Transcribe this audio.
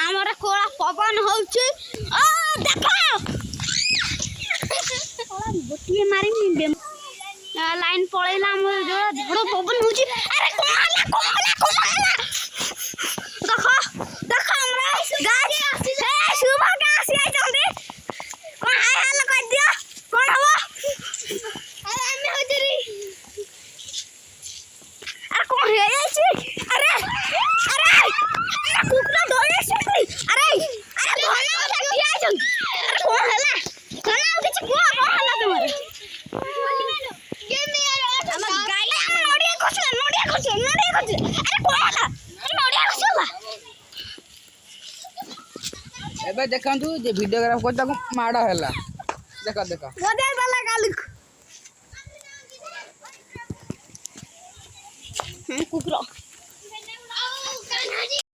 ଆମର କୋଳା ପବନ ହଉଛି। ଓ ଦେଖ ଗୋଟିଏ ମାରିନି ଲାଇନ ପଳେଇଲା। ଆମର ଯୋଉ ଝଡ଼ ପବନ ହଉଛି। ଆରେ କଣ ହେଲା ଦେଖ ଦେଖ ଆମର ଗାଈ ଶୁଭ କା ଆସି ଯାଇଛନ୍ତି। କଣ ହାଇ ହାଲ କରିଦିଅ କଣ ହବ। ଆରେ ଆମେ ହଉଛରି ଆରେ କଣ ହେଇଯାଇଛି। ଆରେ ଆରେ କୁକୁର ଦୌଡ଼ି ଆସିଛନ୍ତି। ଆରେ ଆରେ ଭଲ କଥା ଠିଆ ହେଇଛନ୍ତି। ଆରେ କଣ ହେଲା କଣ ଆଉ କିଛି କୁହ କଣ ହେଲା ତୁମର। ଆମ ଗାଈ ଆମ ନଡ଼ିଆ ଗଛ ଆରେ କଣ ହେଲା ନଡ଼ିଆ ଗଛ ହେଲା। ଏବେ ଦେଖନ୍ତୁ ଯେ ଭିଡିଓଗ୍ରାଫ କରି ତାକୁ ମାଡ଼ ହେଲା। ଦେଖ ଦେଖ ବଜାଇ ବାଲା କାଲିକୁ କୁକୁର